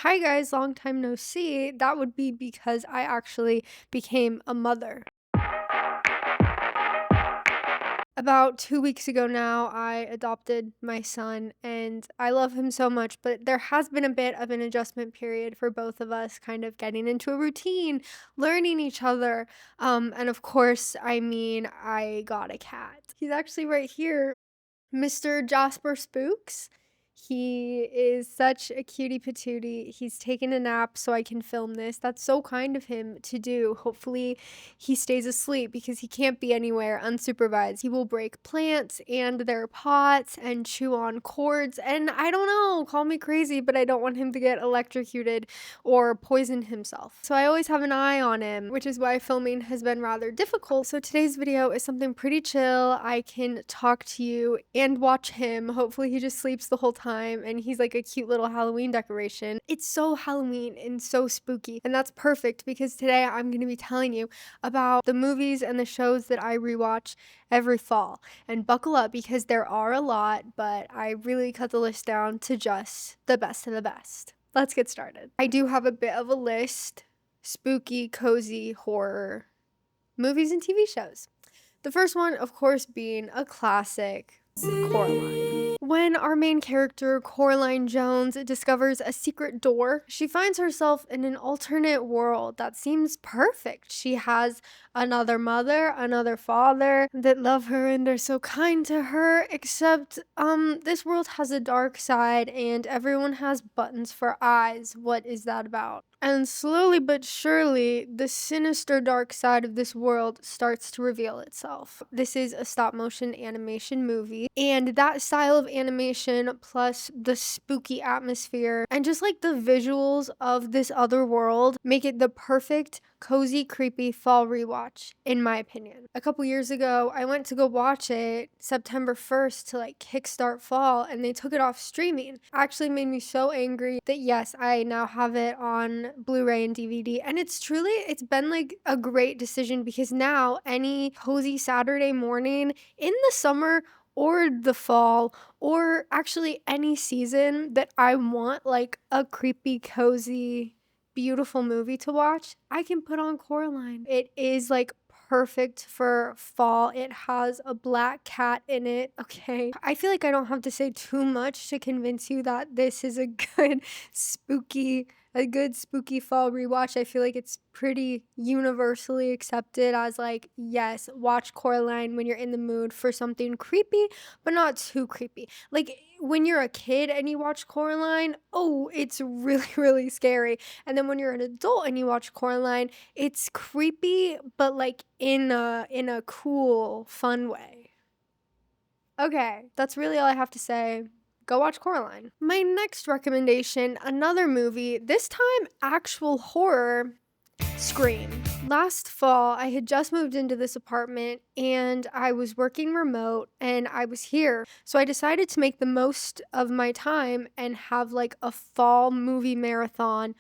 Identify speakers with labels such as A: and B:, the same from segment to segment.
A: Hi guys, long time no see. That would be because I actually became a mother. About 2 weeks ago now, I adopted my son and I love him so much, but there has been a bit of an adjustment period for both of us, kind of getting into a routine, learning each other. And of course, I got a cat. He's actually right here. Mr. Jasper Spooks. He is such a cutie patootie. He's taken a nap so I can film this. That's so kind of him to do. Hopefully, he stays asleep because he can't be anywhere unsupervised. He will break plants and their pots and chew on cords. And I don't know, call me crazy, but I don't want him to get electrocuted or poison himself. So I always have an eye on him, which is why filming has been rather difficult. So today's video is something pretty chill. I can talk to you and watch him. Hopefully he just sleeps the whole time and he's like a cute little Halloween decoration. It's so Halloween and so spooky, and that's perfect because today I'm going to be telling you about the movies and the shows that I rewatch every fall. And buckle up because there are a lot, but I really cut the list down to just the best of the best. Let's get started. I do have a bit of a list: spooky, cozy, horror movies and TV shows. The first one, of course, being a classic, Coraline. When our main character, Coraline Jones, discovers a secret door, she finds herself in an alternate world that seems perfect. She has another mother, another father that love her and are so kind to her, except this world has a dark side and everyone has buttons for eyes. What is that about? And slowly but surely, the sinister dark side of this world starts to reveal itself. This is a stop motion animation movie, and that style of animation plus the spooky atmosphere and just like the visuals of this other world make it the perfect cozy, creepy fall rewatch, in my opinion. A couple years ago, I went to go watch it September 1st to like kickstart fall, and they took it off streaming. Actually made me so angry that yes, I now have it on Blu-ray and DVD, and it's been like a great decision because now any cozy Saturday morning in the summer or the fall, or actually any season that I want like a creepy, cozy, beautiful movie to watch, I can put on Coraline. It is like perfect for fall. It has a black cat in it, okay? I feel like I don't have to say too much to convince you that this is a good spooky fall rewatch. I feel like it's pretty universally accepted as like, yes, watch Coraline when you're in the mood for something creepy, but not too creepy. Like when you're a kid and you watch Coraline, oh, it's really, really scary. And then when you're an adult and you watch Coraline, it's creepy, but like in a cool, fun way. Okay, that's really all I have to say. Go watch Coraline. My next recommendation, another movie, this time actual horror, Scream. Last fall, I had just moved into this apartment and I was working remote and I was here. So I decided to make the most of my time and have like a fall movie marathon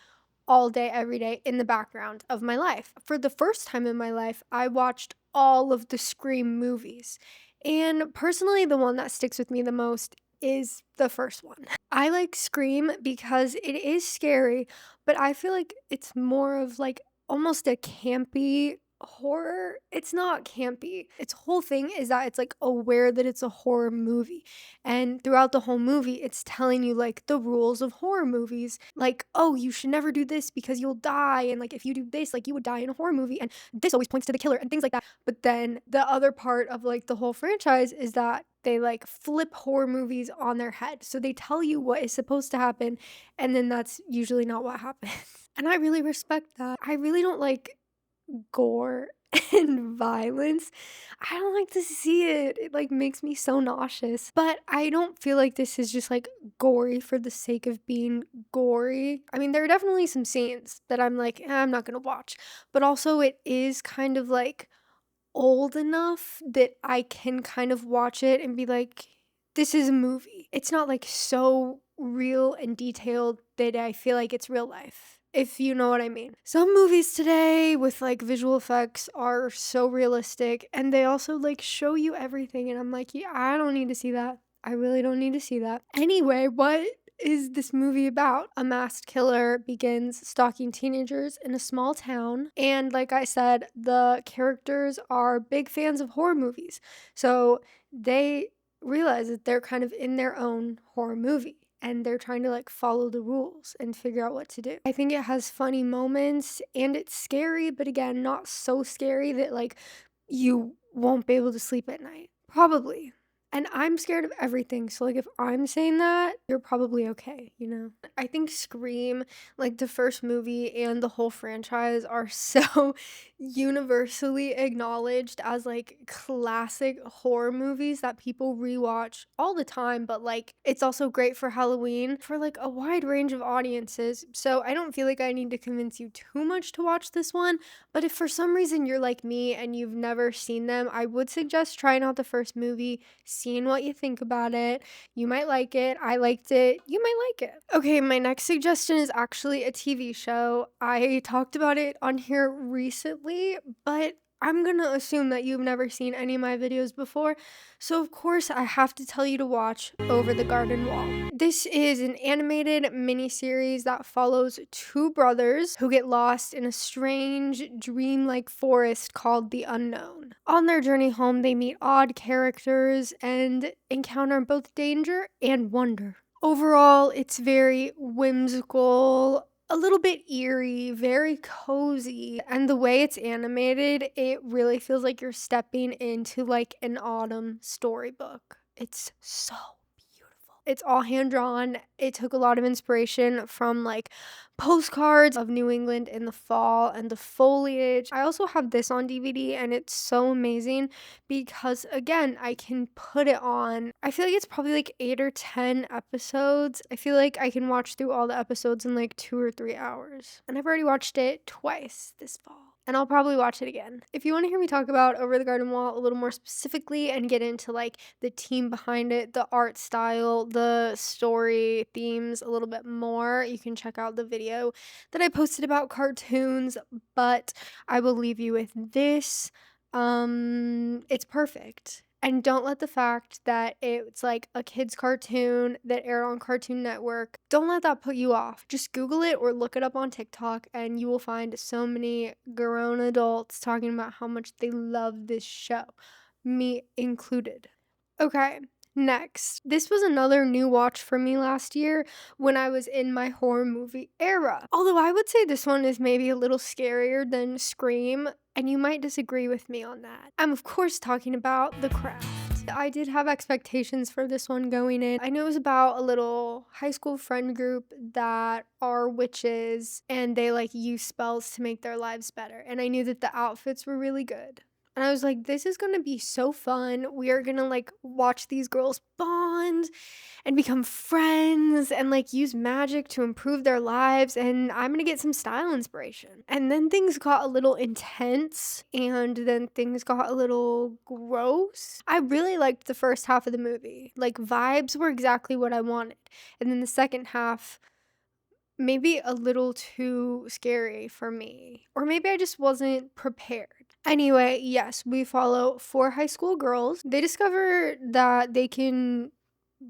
A: all day, every day in the background of my life. For the first time in my life, I watched all of the Scream movies. And personally, the one that sticks with me the most is the first one. I like Scream because it is scary, but I feel like it's more of like almost a campy horror. It's not campy. Its whole thing is that it's like aware that it's a horror movie. And throughout the whole movie, it's telling you like the rules of horror movies. Like, oh, you should never do this because you'll die. And like, if you do this, like you would die in a horror movie. And this always points to the killer and things like that. But then the other part of like the whole franchise is that they like flip horror movies on their head. So they tell you what is supposed to happen, and then that's usually not what happens. And I really respect that. I really don't like gore and violence. I don't like to see it. It like makes me so nauseous. But I don't feel like this is just like gory for the sake of being gory. I mean, there are definitely some scenes that I'm like, I'm not gonna watch. But also it is kind of like old enough that I can kind of watch it and be like, this is a movie. It's not like so real and detailed that I feel like it's real life, if you know what I mean. Some movies today with like visual effects are so realistic and they also like show you everything, and I'm like, yeah, I don't need to see that. I really don't need to see that. Anyway, what is this movie about? A masked killer begins stalking teenagers in a small town. And like I said, the characters are big fans of horror movies. So they realize that they're kind of in their own horror movie. And they're trying to like follow the rules and figure out what to do. I think it has funny moments and it's scary, but again, not so scary that like you won't be able to sleep at night. Probably. And I'm scared of everything. So, like, if I'm saying that, you're probably okay, you know? I think Scream, like, the first movie and the whole franchise are so universally acknowledged as, like, classic horror movies that people rewatch all the time. But, like, it's also great for Halloween for, like, a wide range of audiences. So, I don't feel like I need to convince you too much to watch this one. But if for some reason you're like me and you've never seen them, I would suggest trying out the first movie, seeing what you think about it. You might like it. I liked it. You might like it. Okay, my next suggestion is actually a TV show. I talked about it on here recently, but I'm gonna assume that you've never seen any of my videos before, so of course I have to tell you to watch Over the Garden Wall. This is an animated miniseries that follows two brothers who get lost in a strange, dreamlike forest called the Unknown. On their journey home, they meet odd characters and encounter both danger and wonder. Overall, it's very whimsical, a little bit eerie, very cozy, and the way it's animated, it really feels like you're stepping into like an autumn storybook. It's so beautiful. It's all hand drawn. It took a lot of inspiration from like postcards of New England in the fall and the foliage. I also have this on DVD and it's so amazing because again, I can put it on. I feel like it's probably like 8 or 10 episodes. I feel like I can watch through all the episodes in like 2 or 3 hours. And I've already watched it twice this fall. And I'll probably watch it again. If you want to hear me talk about Over the Garden Wall a little more specifically and get into like the team behind it, the art style, the story themes a little bit more, you can check out the video that I posted about cartoons, but I will leave you with this. It's perfect. And don't let the fact that it's like a kid's cartoon that aired on Cartoon Network, don't let that put you off. Just Google it or look it up on TikTok and you will find so many grown adults talking about how much they love this show, me included. Okay, next. This was another new watch for me last year when I was in my horror movie era. Although I would say this one is maybe a little scarier than Scream, and you might disagree with me on that. I'm of course talking about The Craft. I did have expectations for this one going in. I know it was about a little high school friend group that are witches and they like use spells to make their lives better. And I knew that the outfits were really good. And I was like, this is gonna be so fun. We are gonna like watch these girls bond and become friends and like use magic to improve their lives. And I'm gonna get some style inspiration. And then things got a little intense and then things got a little gross. I really liked the first half of the movie. Like, vibes were exactly what I wanted. And then the second half, maybe a little too scary for me. Or maybe I just wasn't prepared. Anyway, yes, we follow 4 high school girls. They discover that they can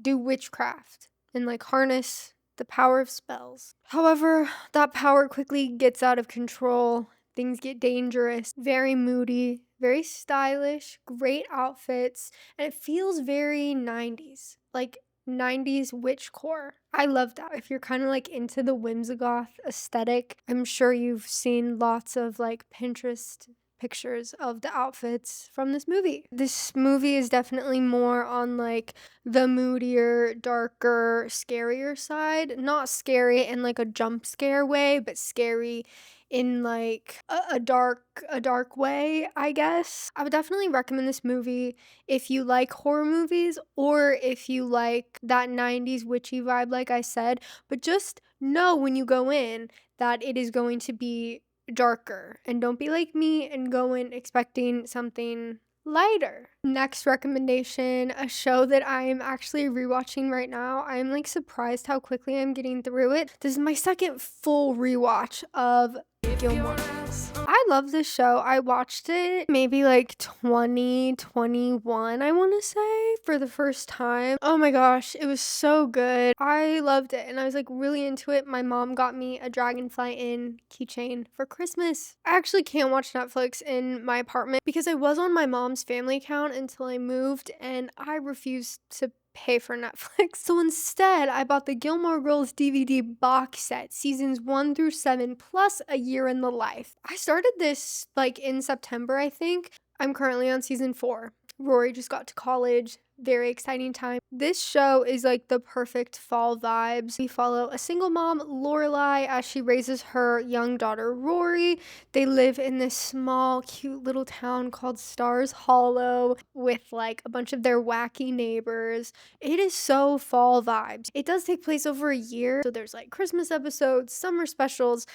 A: do witchcraft and like harness the power of spells. However, that power quickly gets out of control. Things get dangerous, very moody, very stylish, great outfits, and it feels very 90s. Like 90s witchcore. I love that. If you're kind of like into the whimsigoth aesthetic, I'm sure you've seen lots of like Pinterest pictures of the outfits from this movie. This movie is definitely more on like the moodier, darker, scarier side. Not scary in like a jump scare way, but scary in like a dark way, I guess. I would definitely recommend this movie if you like horror movies or if you like that 90s witchy vibe like I said, but just know when you go in that it is going to be darker, and don't be like me and go in expecting something lighter. Next recommendation, a show that I am actually rewatching right now. I'm like surprised how quickly I'm getting through it. This is my second full rewatch of Gilmore Girls. I love this show. I watched it maybe like 2021, I want to say, for the first time. Oh my gosh, it was so good. I loved it and I was like really into it. My mom got me a Dragonfly Inn keychain for Christmas. I actually can't watch Netflix in my apartment because I was on my mom's family account until I moved and I refused to pay for Netflix. So instead, I bought the Gilmore Girls DVD box set, seasons 1 through 7, plus A Year in the Life. I started this like in September, I think. I'm currently on season 4. Rory just got to college. Very exciting time. This show is like the perfect fall vibes. We follow a single mom, Lorelai, as she raises her young daughter, Rory. They live in this small, cute little town called Stars Hollow with like a bunch of their wacky neighbors. It is so fall vibes. It does take place over a year, so there's like Christmas episodes, summer specials,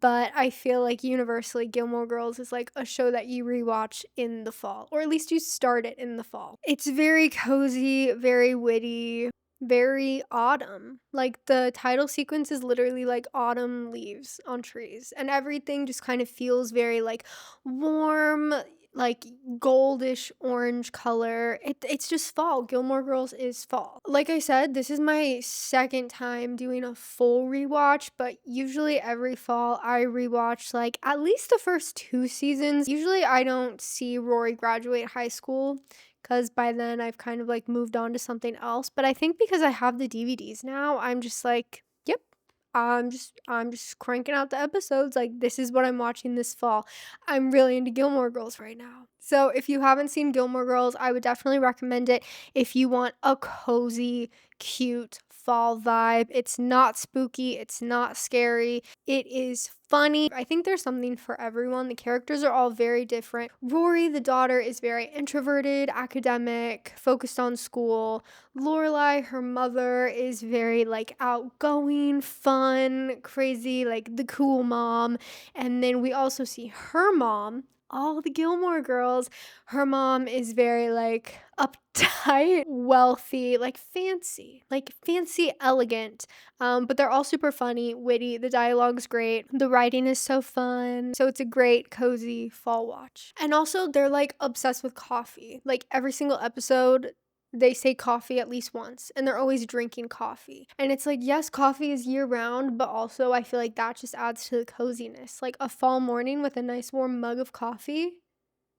A: but I feel like universally Gilmore Girls is like a show that you rewatch in the fall, or at least you start it in the fall. It's very cozy, very witty, very autumn. Like the title sequence is literally like autumn leaves on trees, and everything just kind of feels very like warm, like goldish orange color. It's just fall. Gilmore Girls is fall. Like I said, this is my second time doing a full rewatch, but usually every fall I rewatch like at least the first 2 seasons. Usually I don't see Rory graduate high school because by then I've kind of like moved on to something else. But I think because I have the DVDs now, I'm just like, yep, I'm just cranking out the episodes. Like, this is what I'm watching this fall. I'm really into Gilmore Girls right now. So if you haven't seen Gilmore Girls, I would definitely recommend it if you want a cozy, cute fall vibe. It's not spooky, it's not scary, it is funny. I think there's something for everyone. The characters are all very different. Rory, the daughter, is very introverted, academic, focused on school. Lorelai, her mother, is very like outgoing, fun, crazy, like the cool mom. And then we also see her mom, all the Gilmore Girls. Her mom is very like uptight, wealthy, like fancy, elegant. But they're all super funny, witty. The dialogue's great. The writing is so fun. So it's a great, cozy fall watch. And also, they're like obsessed with coffee. Like every single episode, they say coffee at least once, and they're always drinking coffee. And it's like, yes, coffee is year round, but also I feel like that just adds to the coziness. Like a fall morning with a nice warm mug of coffee.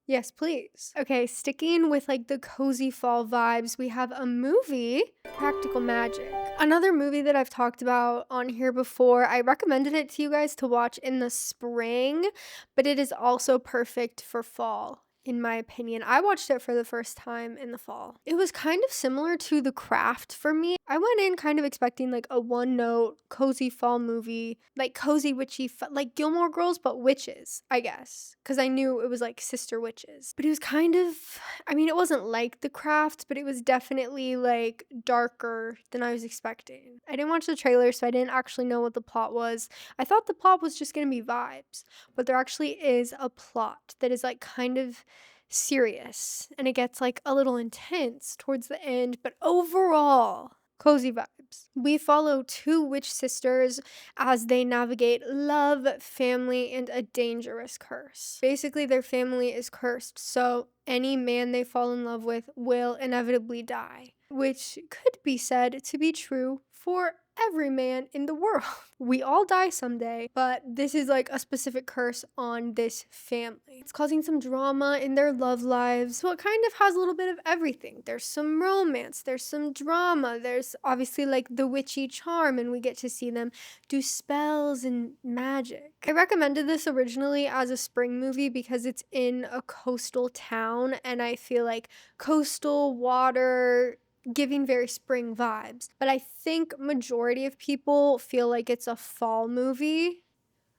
A: Yes, please. Okay, sticking with like the cozy fall vibes, we have a movie, Practical Magic. Another movie that I've talked about on here before. I recommended it to you guys to watch in the spring, but it is also perfect for fall. In my opinion, I watched it for the first time in the fall. It was kind of similar to The Craft for me. I went in kind of expecting like a one-note cozy fall movie, like cozy witchy, like Gilmore Girls but witches, I guess, because I knew it was like sister witches. But it was kind of, I mean, it wasn't like The Craft, but it was definitely like darker than I was expecting. I didn't watch the trailer, so I didn't actually know what the plot was. I thought the plot was just gonna be vibes, but there actually is a plot that is like kind of serious, and it gets like a little intense towards the end, but overall, cozy vibes. We follow 2 witch sisters as they navigate love, family, and a dangerous curse. Basically, their family is cursed, so any man they fall in love with will inevitably die, which could be said to be true for every man in the world. We all die someday, but this is like a specific curse on this family. It's causing some drama in their love lives, so it kind of has a little bit of everything. There's some romance, there's some drama, there's obviously like the witchy charm, and we get to see them do spells and magic. I recommended this originally as a spring movie because it's in a coastal town, and I feel like coastal water giving very spring vibes. But I think majority of people feel like it's a fall movie.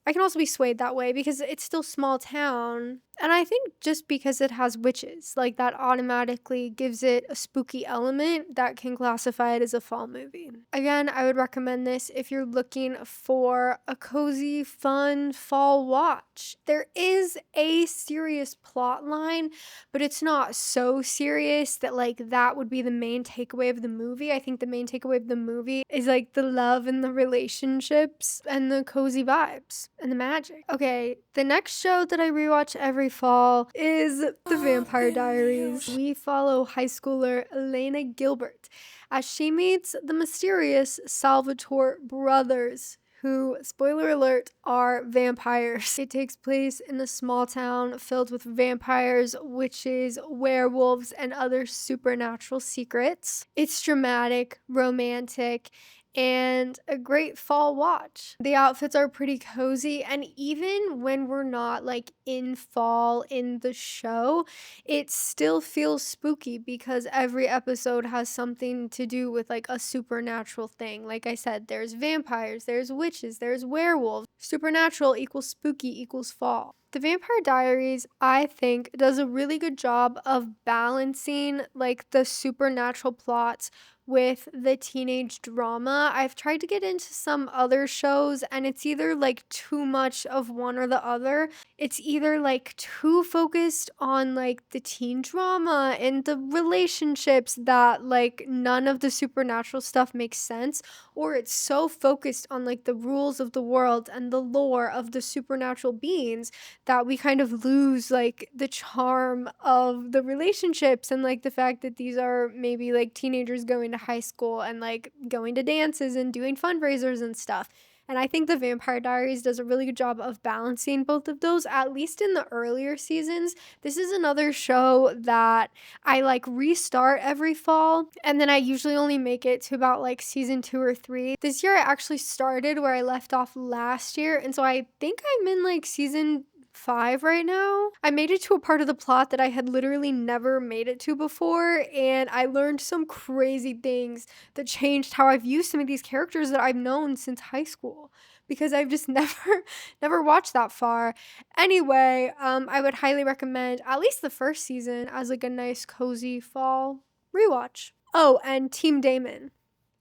A: I can also be swayed that way because it's still small town. And I think just because it has witches, like that automatically gives it a spooky element that can classify it as a fall movie. Again, I would recommend this if you're looking for a cozy, fun fall watch. There is a serious plot line, but it's not so serious that like that would be the main takeaway of the movie. I think the main takeaway of the movie is like the love and the relationships and the cozy vibes and the magic. Okay, the next show that I rewatch every fall is The Vampire Diaries. We follow high schooler Elena Gilbert as she meets the mysterious Salvatore brothers, who, spoiler alert, are vampires. It takes place in a small town filled with vampires, witches, werewolves, and other supernatural secrets. It's dramatic, romantic, and a great fall watch. The outfits are pretty cozy, and even when we're not like in fall in the show, it still feels spooky because every episode has something to do with like a supernatural thing. Like I said, there's vampires, there's witches, there's werewolves. Supernatural equals spooky equals fall. The Vampire Diaries, I think, does a really good job of balancing like the supernatural plots with the teenage drama. I've tried to get into some other shows and it's either like too much of one or the other. It's either like too focused on like the teen drama and the relationships that like none of the supernatural stuff makes sense, or it's so focused on like the rules of the world and the lore of the supernatural beings that we kind of lose like the charm of the relationships and like the fact that these are maybe like teenagers going to high school and like going to dances and doing fundraisers and stuff. And I think The Vampire Diaries does a really good job of balancing both of those, at least in the earlier seasons. This is another show that I like restart every fall, and then I usually only make it to about like season 2 or 3. This year I actually started where I left off last year, and so I think I'm in like season 5 right now. I made it to a part of the plot that I had literally never made it to before, and I learned some crazy things that changed how I view some of these characters that I've known since high school, because I've just never watched that far. Anyway, I would highly recommend at least the first season as like a nice cozy fall rewatch. Oh, and Team Damon.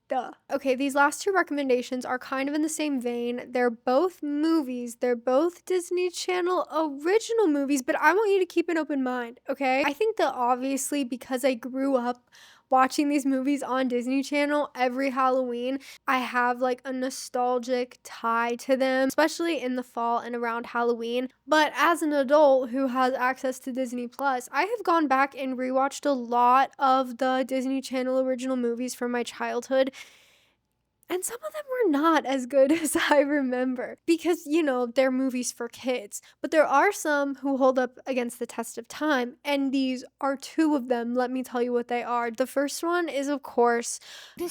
A: Duh. Okay, these last two recommendations are kind of in the same vein. They're both movies. They're both Disney Channel original movies, but I want you to keep an open mind, okay? I think that obviously because I grew up watching these movies on Disney Channel every Halloween, I have like a nostalgic tie to them, especially in the fall and around Halloween. But as an adult who has access to Disney Plus, I have gone back and rewatched a lot of the Disney Channel original movies from my childhood. And some of them were not as good as I remember because, you know, they're movies for kids. But there are some who hold up against the test of time, and these are two of them. Let me tell you what they are. The first one is, of course,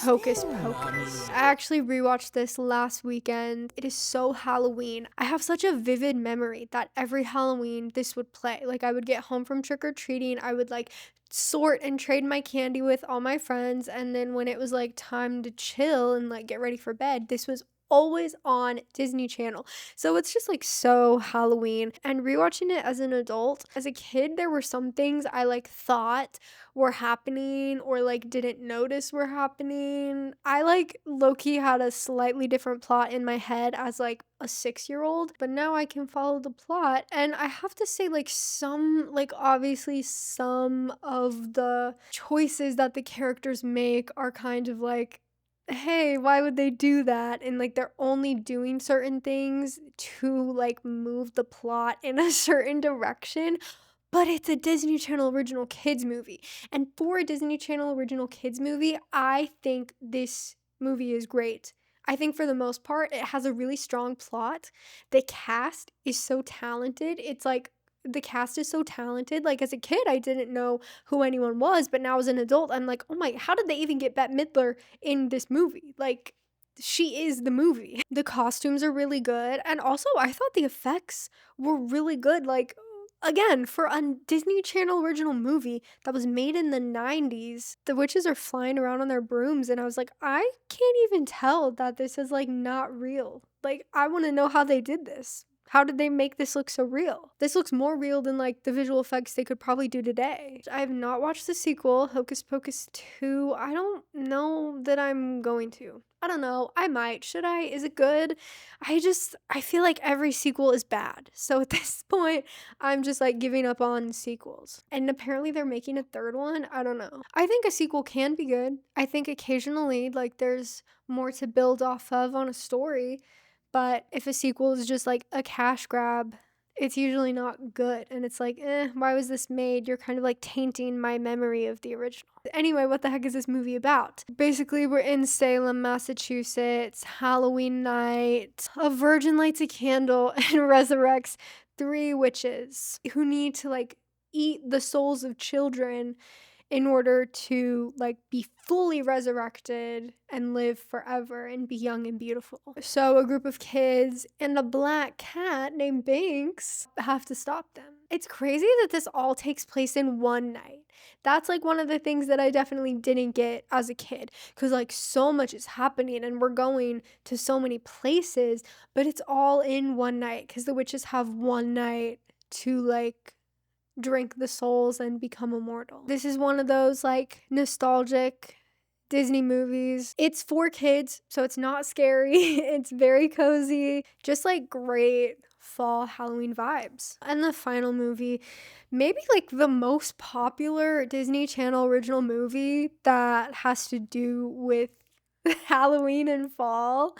A: Hocus Pocus. I actually rewatched this last weekend. It is so Halloween. I have such a vivid memory that every Halloween this would play. Like, I would get home from trick-or-treating, I would like sort and trade my candy with all my friends, and then when it was like time to chill and like get ready for bed, this was always on Disney Channel. So it's just like so Halloween. And rewatching it as an adult, as a kid, there were some things I like thought were happening or like didn't notice were happening. I like low-key had a slightly different plot in my head as like a 6-year-old, but now I can follow the plot. And I have to say, like, obviously some of the choices that the characters make are kind of like, hey, why would they do that? And like they're only doing certain things to like move the plot in a certain direction. But it's a Disney Channel original kids movie. And for a Disney Channel original kids movie, I think this movie is great. I think for the most part, it has a really strong plot. The cast is so talented. It's like the cast is so talented. Like as a kid, I didn't know who anyone was, but now as an adult, I'm like, oh my, how did they even get Bette Midler in this movie? Like, she is the movie. The costumes are really good. And also, I thought the effects were really good. Like, again, for a Disney Channel original movie that was made in the 90s, the witches are flying around on their brooms, and I was like, I can't even tell that this is like not real. Like, I want to know how they did this. How did they make this look so real? This looks more real than like the visual effects they could probably do today. I have not watched the sequel, Hocus Pocus 2. I don't know that I'm going to. I don't know. I might. Should I? Is it good? I feel like every sequel is bad. So at this point, I'm just like giving up on sequels. And apparently they're making a third one. I don't know. I think a sequel can be good. I think occasionally like there's more to build off of on a story. But if a sequel is just like a cash grab, it's usually not good. And it's like, why was this made? You're kind of like tainting my memory of the original. Anyway, what the heck is this movie about? Basically, we're in Salem, Massachusetts, Halloween night. A virgin lights a candle and resurrects 3 witches who need to like eat the souls of children in order to like be fully resurrected and live forever and be young and beautiful. So a group of kids and a black cat named Binks have to stop them. It's crazy that this all takes place in one night. That's like one of the things that I definitely didn't get as a kid, because like so much is happening and we're going to so many places, but it's all in one night because the witches have one night to like drink the souls and become immortal. This is one of those like nostalgic Disney movies. It's for kids, so it's not scary. It's very cozy, just like great fall Halloween vibes. And the final movie, maybe like the most popular Disney Channel original movie that has to do with Halloween and fall.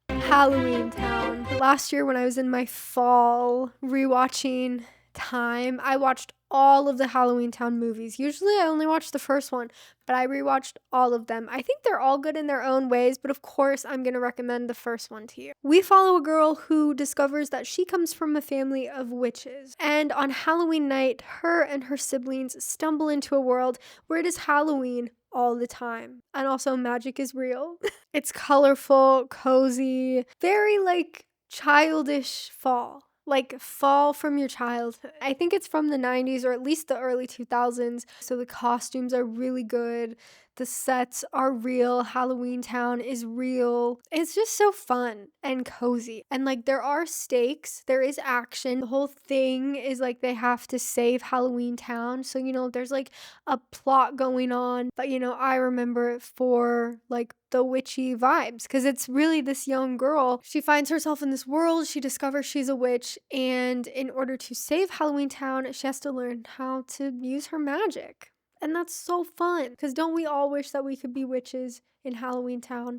A: Halloweentown. Last year when I was in my fall rewatching time, I watched all of the Halloweentown movies. Usually I only watch the first one, but I rewatched all of them. I think they're all good in their own ways, but of course I'm going to recommend the first one to you. We follow a girl who discovers that she comes from a family of witches, and on Halloween night, her and her siblings stumble into a world where it is Halloween all the time. And also magic is real. It's colorful, cozy, very like childish fall. Like fall from your childhood. I think it's from the 90s or at least the early 2000s. So the costumes are really good. The sets are real. Halloweentown is real. It's just so fun and cozy. And like there are stakes. There is action. The whole thing is like they have to save Halloweentown. So, you know, there's like a plot going on. But, you know, I remember it for like the witchy vibes because it's really this young girl. She finds herself in this world. She discovers she's a witch. And in order to save Halloweentown, she has to learn how to use her magic. And that's so fun, because don't we all wish that we could be witches in Halloweentown,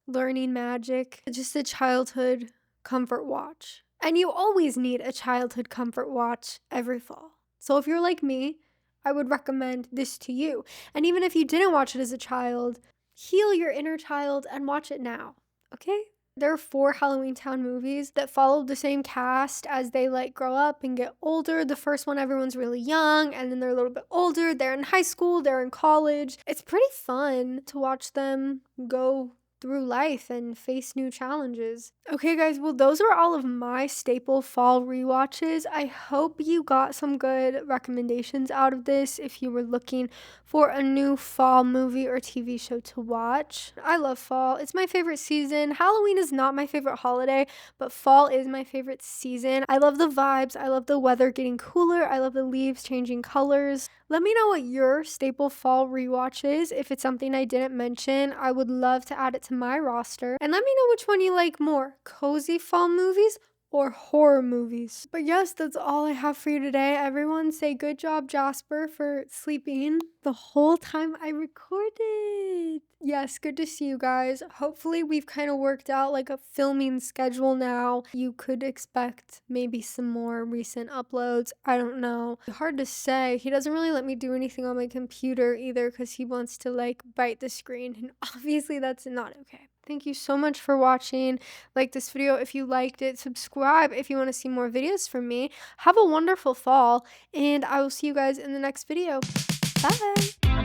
A: learning magic? Just a childhood comfort watch. And you always need a childhood comfort watch every fall. So if you're like me, I would recommend this to you. And even if you didn't watch it as a child, heal your inner child and watch it now, okay? There are 4 Halloweentown movies that follow the same cast as they like grow up and get older. The first one, everyone's really young, and then they're a little bit older. They're in high school, they're in college. It's pretty fun to watch them go through life and face new challenges. Okay guys, well those are all of my staple fall rewatches. I hope you got some good recommendations out of this if you were looking for a new fall movie or TV show to watch. I love fall. It's my favorite season. Halloween is not my favorite holiday, but fall is my favorite season. I love the vibes. I love the weather getting cooler. I love the leaves changing colors. Let me know what your staple fall rewatch is. If it's something I didn't mention, I would love to add it to my roster. And let me know which one you like more, cozy fall movies or horror movies. But yes, that's all I have for you today. Everyone say good job, Jasper, for sleeping the whole time I recorded. Yes, good to see you guys. Hopefully we've kind of worked out like a filming schedule now. You could expect maybe some more recent uploads. I don't know. Hard to say. He doesn't really let me do anything on my computer either because he wants to like bite the screen, and obviously that's not okay. Thank you so much for watching. Like this video if you liked it. Subscribe if you want to see more videos from me. Have a wonderful fall, and I will see you guys in the next video. Bye!